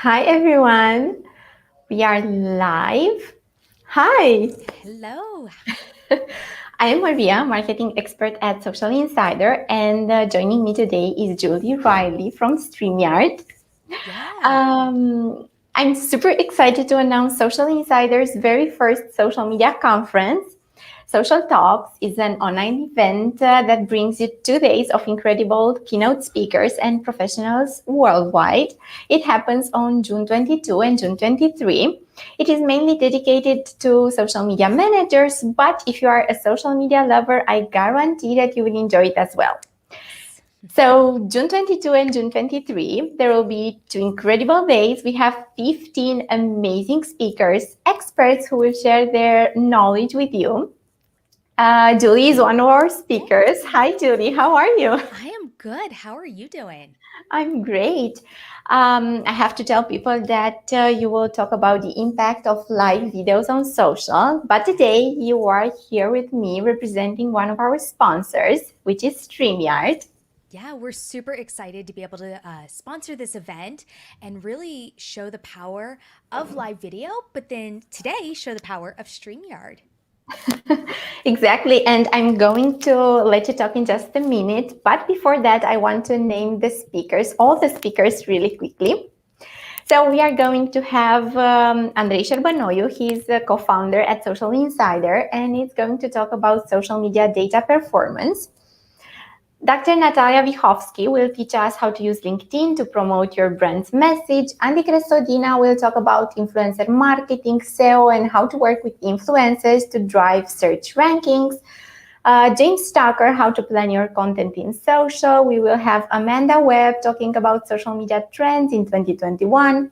Hi everyone, we are live. Hi, Hello. I am Maria, marketing expert at Socialinsider, and joining me today is Julie Riley from StreamYard. Yeah. I'm super excited to announce Social Insider's very first social media conference. Social Talks is an online event that brings you 2 days of incredible keynote speakers and professionals worldwide. It happens on June 22 and June 23. It is mainly dedicated to social media managers, but if you are a social media lover, I guarantee that you will enjoy it as well. Yes. So, June 22 and June 23, there will be 2 incredible days. We have 15 amazing speakers, experts who will share their knowledge with you. Julie is one of our speakers. Yay. Hi, Julie. How are you? I am good. How are you doing? I'm great. I have to tell people that you will talk about the impact of live videos on social, but today Yes. you are here with me representing one of our sponsors, which is StreamYard. Yeah, we're super excited to be able to sponsor this event and really show the power of live video, but then today show the power of StreamYard. Exactly, and I'm going to let you talk in just a minute. But before that, I want to name the speakers, all the speakers, really quickly. So we are going to have Andrei Sherbanoiu. He's a co-founder at Social Insider, and he's going to talk about social media data performance. Dr. Natalia Vichovsky will teach us how to use LinkedIn to promote your brand's message. Andy Cresodina will talk about influencer marketing, SEO, and how to work with influencers to drive search rankings. James Tucker, how to plan your content in social. We will have Amanda Webb talking about social media trends in 2021.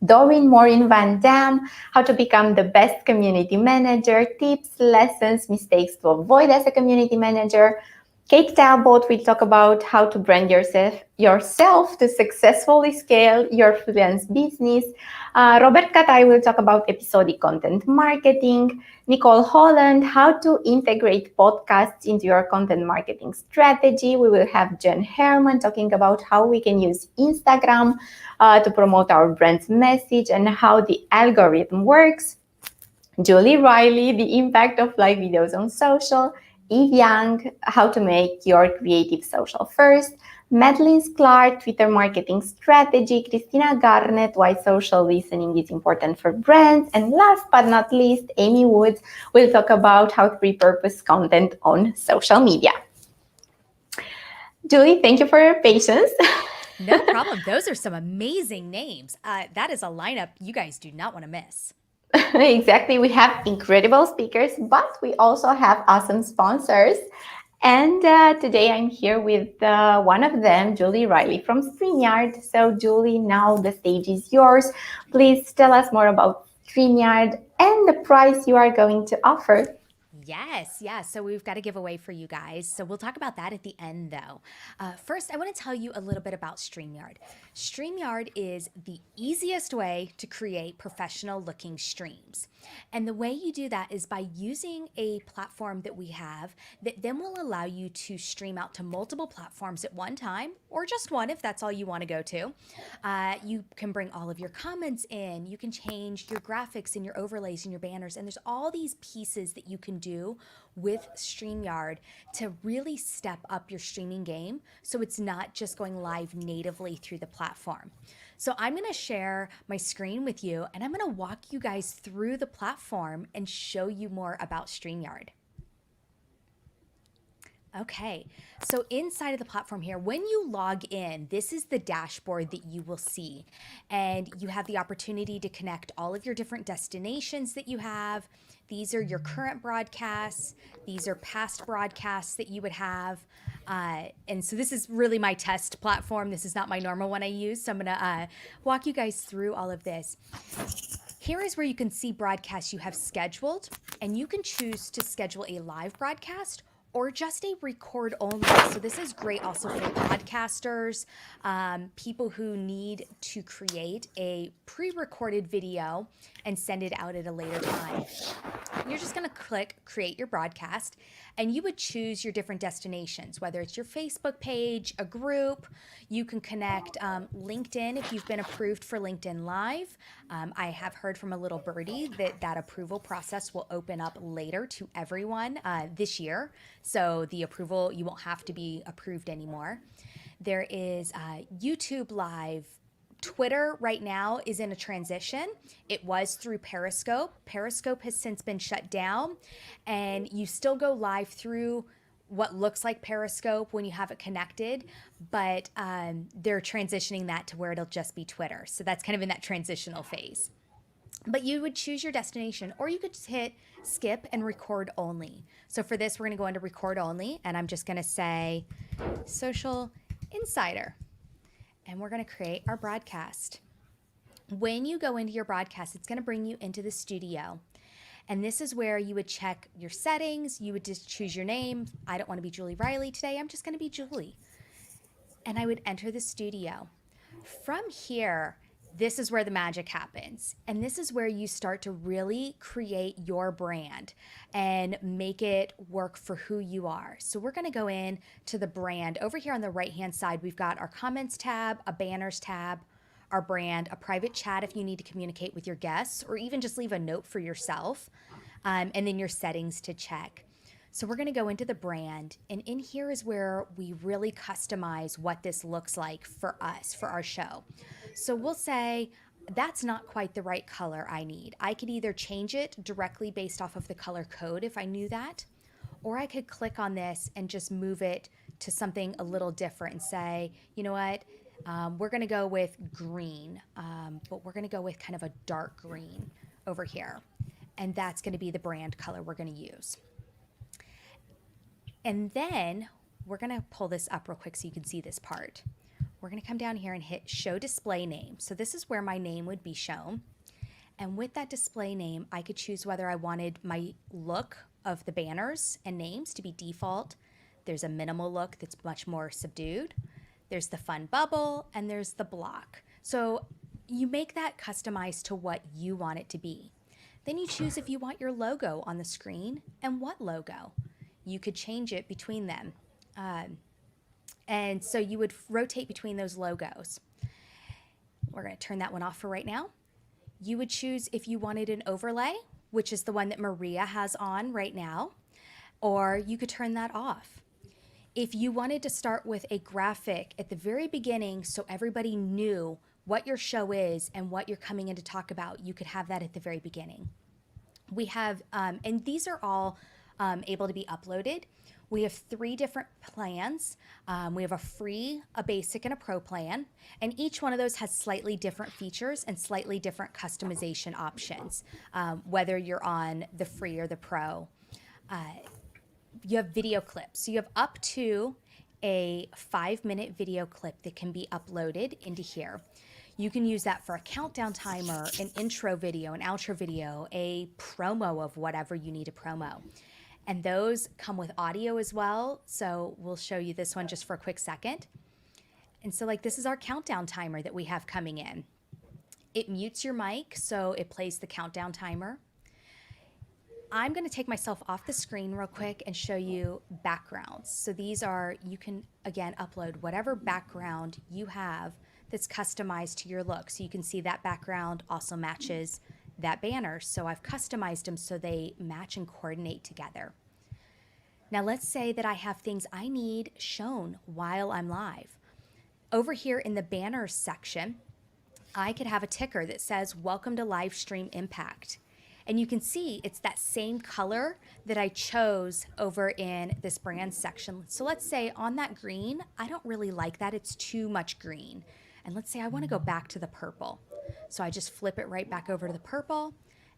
Doreen Maureen Van Dam, how to become the best community manager, tips, lessons, mistakes to avoid as a community manager. Kate Talbot will talk about how to brand yourself to successfully scale your freelance business. Robert Katai will talk about episodic content marketing. Nicole Holland, how to integrate podcasts into your content marketing strategy. We will have Jen Herman talking about how we can use Instagram to promote our brand's message and how the algorithm works. Julie Riley, the impact of live videos on social. Eve Young, how to make your creative social first. Madeline Sklar, Twitter marketing strategy. Christina Garnett, why social listening is important for brands. And last but not least, Amy Woods will talk about how to repurpose content on social media. Julie, thank you for your patience. No problem. Those are some amazing names. That is a lineup you guys do not want to miss. Exactly. We have incredible speakers, but we also have awesome sponsors. And today I'm here with one of them, Julie Riley from StreamYard. So, Julie, now the stage is yours. Please tell us more about StreamYard and the price you are going to offer. Yes, yes. So we've got a giveaway for you guys. So we'll talk about that at the end, though. First, I want to tell you a little bit about StreamYard. StreamYard is the easiest way to create professional looking streams. And the way you do that is by using a platform that we have that then will allow you to stream out to multiple platforms at one time, or just one if that's all you want to go to. You can bring all of your comments in, you can change your graphics and your overlays and your banners, and there's all these pieces that you can do with StreamYard to really step up your streaming game so it's not just going live natively through the platform. So I'm going to share my screen with you and I'm going to walk you guys through the platform and show you more about StreamYard. Okay, so inside of the platform here, when you log in, this is the dashboard that you will see. And you have the opportunity to connect all of your different destinations that you have. These are your current broadcasts. These are past broadcasts that you would have. And so this is really my test platform. This is not my normal one I use. So I'm going to walk you guys through all of this. Here is where you can see broadcasts you have scheduled, and you can choose to schedule a live broadcast or just a record only. So this is great also for podcasters, people who need to create a pre-recorded video and send it out at a later time. You're just going to click create your broadcast, and you would choose your different destinations, whether it's your Facebook page, a group. You can connect LinkedIn if you've been approved for LinkedIn Live. I have heard from a little birdie that that approval process will open up later to everyone this year. So the approval, you won't have to be approved anymore. There is YouTube Live. Twitter right now is in a transition. It was through Periscope. Periscope has since been shut down, and you still go live through what looks like Periscope when you have it connected, but they're transitioning that to where it'll just be Twitter. So that's kind of in that transitional phase. But you would choose your destination, or you could just hit skip and record only. So for this, we're going to go into record only, and I'm just going to say Social Insider. And we're going to create our broadcast. When you go into your broadcast, it's going to bring you into the studio. And this is where you would check your settings. You would just choose your name. I don't want to be Julie Riley today. I'm just going to be Julie. And I would enter the studio. From here, this is where the magic happens. And this is where you start to really create your brand and make it work for who you are. So we're going to go in to the brand. Over here on the right-hand side, we've got our comments tab, a banners tab, our brand, a private chat if you need to communicate with your guests, or even just leave a note for yourself, and then your settings to check. So we're going to go into the brand, and in here is where we really customize what this looks like for us, for our show. So we'll say, that's not quite the right color I need. I could either change it directly based off of the color code if I knew that, or I could click on this and just move it to something a little different and say, you know what, we're going to go with green, but we're going to go with kind of a dark green over here. And that's going to be the brand color we're going to use. And then we're going to pull this up real quick so you can see this part. We're going to come down here and hit show display name. So this is where my name would be shown. And with that display name, I could choose whether I wanted my look of the banners and names to be default. There's a minimal look that's much more subdued. There's the fun bubble, and there's the block. So you make that customized to what you want it to be. Then you choose if you want your logo on the screen and what logo. You could change it between them. And so you would rotate between those logos. We're going to turn that one off for right now. You would choose if you wanted an overlay, which is the one that Maria has on right now, or you could turn that off. If you wanted to start with a graphic at the very beginning so everybody knew what your show is and what you're coming in to talk about, you could have that at the very beginning. We have, and these are all able to be uploaded. We have 3 different plans. We have a free, a basic, and a pro plan. And each one of those has slightly different features and slightly different customization options, whether you're on the free or the pro. You have video clips. So you have up to a 5-minute video clip that can be uploaded into here. You can use that for a countdown timer, an intro video, an outro video, a promo of whatever you need to promo. And those come with audio as well. So we'll show you this one just for a quick second. And so like this is our countdown timer that we have coming in. It mutes your mic, so it plays the countdown timer. I'm going to take myself off the screen real quick and show you backgrounds. So these are, you can again upload whatever background you have that's customized to your look. So you can see that background also matches that banner. So I've customized them so they match and coordinate together. Now let's say that I have things I need shown while I'm live. Over here in the banners section, I could have a ticker that says, "Welcome to Live Stream Impact." And you can see it's that same color that I chose over in this brand section. So let's say on that green, I don't really like that. It's too much green. And let's say I want to go back to the purple. So I just flip it right back over to the purple,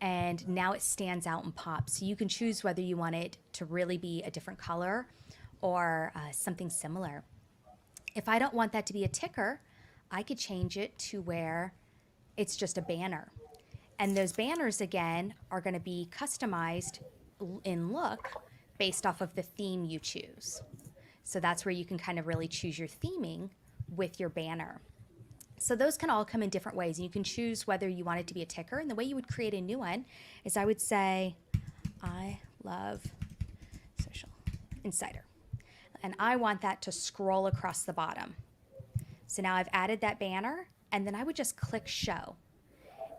and now it stands out and pops. So you can choose whether you want it to really be a different color or something similar. If I don't want that to be a ticker, I could change it to where it's just a banner. And those banners, again, are going to be customized in look based off of the theme you choose. So that's where you can kind of really choose your theming with your banner. So those can all come in different ways. And you can choose whether you want it to be a ticker. And the way you would create a new one is I would say, I love Social Insider. And I want that to scroll across the bottom. So now I've added that banner, and then I would just click show.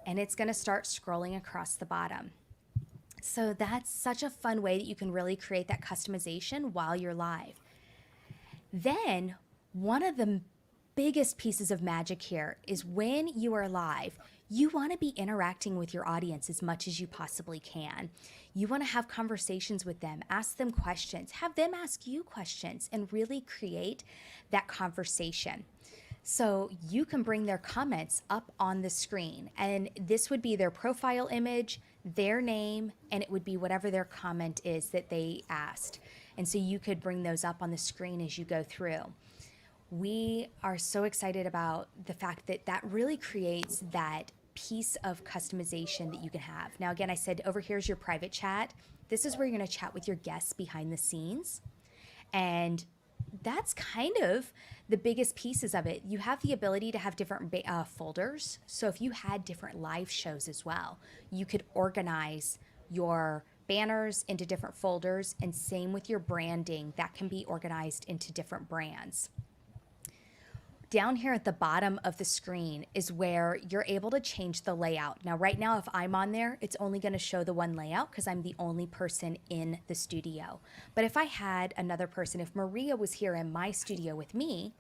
And it's going to start scrolling across the bottom. So that's such a fun way that you can really create that customization while you're live. Then one of the biggest pieces of magic here is when you are live, you want to be interacting with your audience as much as you possibly can. You want to have conversations with them, ask them questions, have them ask you questions, and really create that conversation. So you can bring their comments up on the screen, and this would be their profile image, their name, and it would be whatever their comment is that they asked. And so you could bring those up on the screen as you go through. We are so excited about the fact that that really creates that piece of customization that you can have. Now, again, I said over here's your private chat. This is where you're going to chat with your guests behind the scenes. And that's kind of the biggest pieces of it. You have the ability to have different folders. So if you had different live shows as well, you could organize your banners into different folders, and same with your branding. That can be organized into different brands. Down here at the bottom of the screen is where you're able to change the layout. Now, right now, if I'm on there, it's only going to show the one layout because I'm the only person in the studio. But if I had another person, if Maria was here in my studio with me,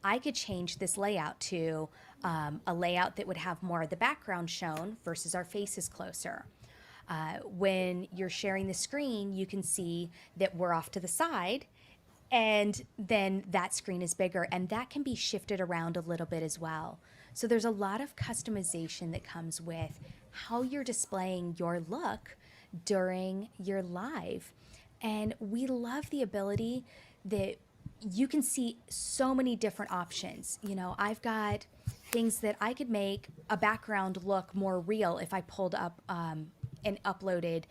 I could change this layout to a layout that would have more of the background shown versus our faces closer. When you're sharing the screen, you can see that we're off to the side, and then that screen is bigger, and that can be shifted around a little bit as well. So there's a lot of customization that comes with how you're displaying your look during your live. And we love the ability that you can see so many different options. You know, I've got things that I could make a background look more real if I pulled up and uploaded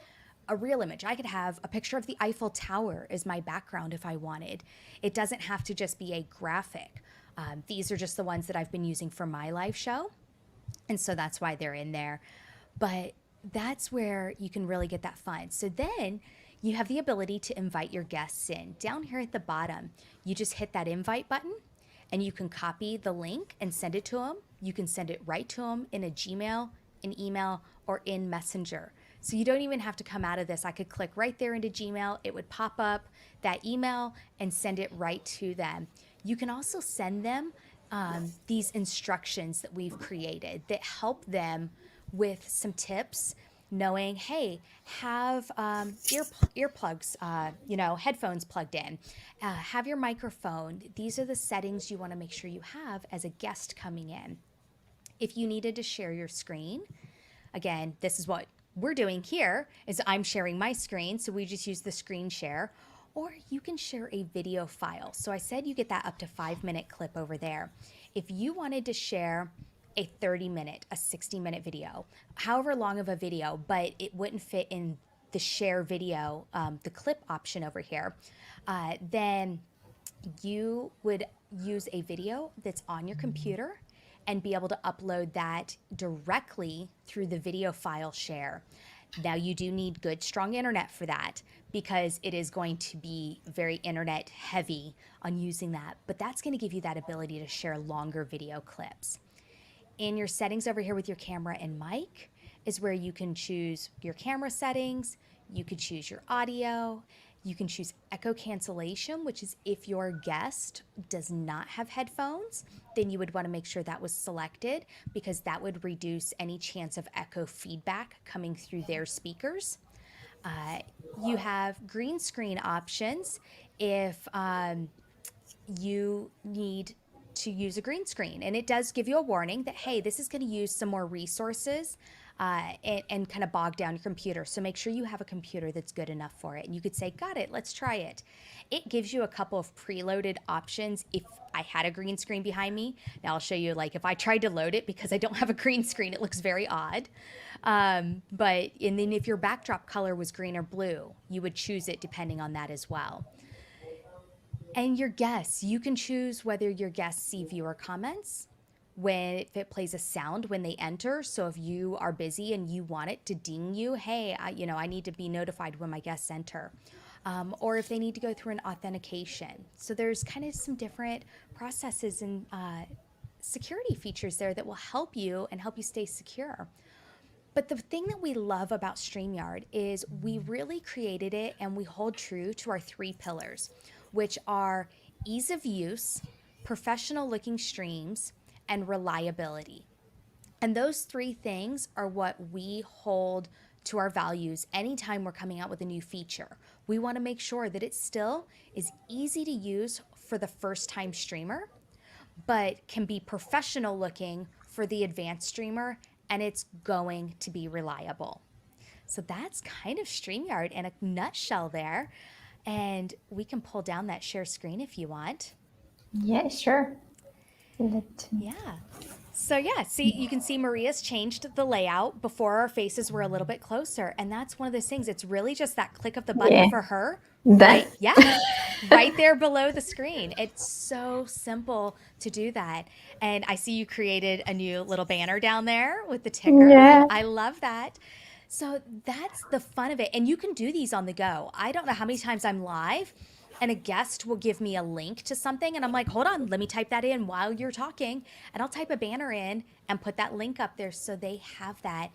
a real image. I could have a picture of the Eiffel Tower as my background if I wanted. It doesn't have to just be a graphic. These are just the ones that I've been using for my live show, and so that's why they're in there. But that's where you can really get that fun. So then you have the ability to invite your guests in. Down here at the bottom, you just hit that invite button, and you can copy the link and send it to them. You can send it right to them in a Gmail, an email, or in Messenger. So you don't even have to come out of this. I could click right there into Gmail. It would pop up that email and send it right to them. You can also send them these instructions that we've created that help them with some tips, knowing, hey, have earplugs, headphones plugged in, have your microphone. These are the settings you want to make sure you have as a guest coming in. If you needed to share your screen, again, this is what we're doing here is I'm sharing my screen, so we just use the screen share, or you can share a video file. So I said you get that up to 5-minute clip over there. If you wanted to share a 30-minute, a 60-minute video, however long of a video, but it wouldn't fit in the share video, the clip option over here, then you would use a video that's on your computer and be able to upload that directly through the video file share. Now you do need good, strong internet for that because it is going to be very internet heavy on using that, but that's gonna give you that ability to share longer video clips. In your settings over here with your camera and mic is where you can choose your camera settings, you could choose your audio, you can choose echo cancellation, which is if your guest does not have headphones, then you would want to make sure that was selected because that would reduce any chance of echo feedback coming through their speakers. You have green screen options if you need to use a green screen. And it does give you a warning that, hey, this is going to use some more resources and kind of bog down your computer. So make sure you have a computer that's good enough for it. And you could say, got it, let's try it. It gives you a couple of preloaded options if I had a green screen behind me. Now I'll show you, like, if I tried to load it, because I don't have a green screen, it looks very odd. And then if your backdrop color was green or blue, you would choose it depending on that as well. And your guests, you can choose whether your guests see viewer comments, if it plays a sound when they enter. So if you are busy and you want it to ding you, hey, I need to be notified when my guests enter. Or if they need to go through an authentication. So there's kind of some different processes and security features there that will help you and help you stay secure. But the thing that we love about StreamYard is we really created it and we hold true to our 3 pillars, which are ease of use, professional looking streams, and reliability. And those 3 things are what we hold to our values anytime we're coming out with a new feature. We want to make sure that it still is easy to use for the first time streamer, but can be professional looking for the advanced streamer, and it's going to be reliable. So that's kind of StreamYard in a nutshell there. And we can pull down that share screen if you want. Yeah, sure. Yeah. So yeah, see, you can see Maria's changed the layout. Before, our faces were a little bit closer. And that's one of those things. It's really just that click of the button for her. Right, right there below the screen. It's so simple to do that. And I see you created a new little banner down there with the ticker. Yeah. I love that. So that's the fun of it. And you can do these on the go. I don't know how many times I'm live and a guest will give me a link to something and I'm like, hold on, let me type that in while you're talking. And I'll type a banner in and put that link up there so they have that.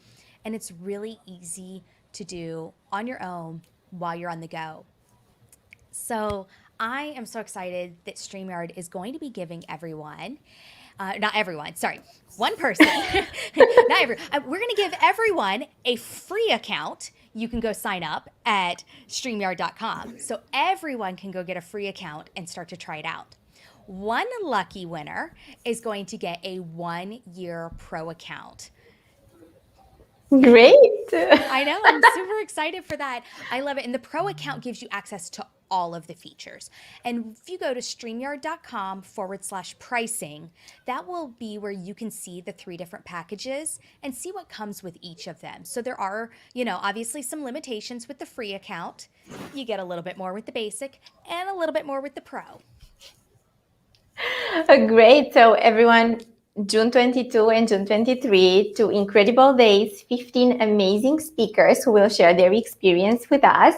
And it's really easy to do on your own while you're on the go. So I am so excited that StreamYard is going to be giving everyone, not everyone, sorry, one person, not everyone. We're going to give everyone a free account. You can go sign up at StreamYard.com. So everyone can go get a free account and start to try it out. One lucky winner is going to get a 1-year pro account. Great. I know, I'm super excited for that. I love it. And the pro account gives you access to all of the features. And if you go to StreamYard.com/pricing, that will be where you can see the 3 different packages and see what comes with each of them. So there are, obviously some limitations with the free account. You get a little bit more with the basic and a little bit more with the pro. Great. So everyone, June 22 and June 23, 2 incredible days, 15 amazing speakers who will share their experience with us.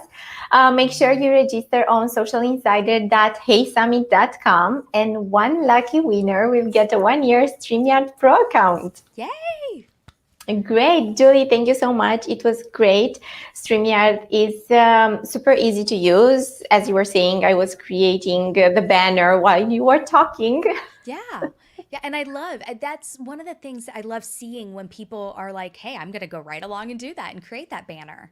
Make sure you register on socialinsider.heysummit.com, and one lucky winner will get a 1-year StreamYard Pro account. Yay! Great. Julie, thank you so much. It was great. StreamYard is super easy to use. As you were saying, I was creating the banner while you were talking. Yeah. Yeah, and that's one of the things that I love seeing when people are like, hey, I'm going to go right along and do that and create that banner.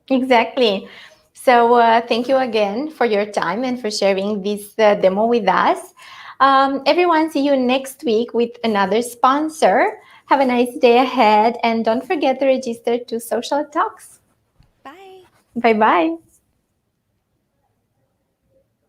Exactly. So thank you again for your time and for sharing this demo with us. Everyone, see you next week with another sponsor. Have a nice day ahead, and don't forget to register to SocialTalks. Bye. Bye-bye.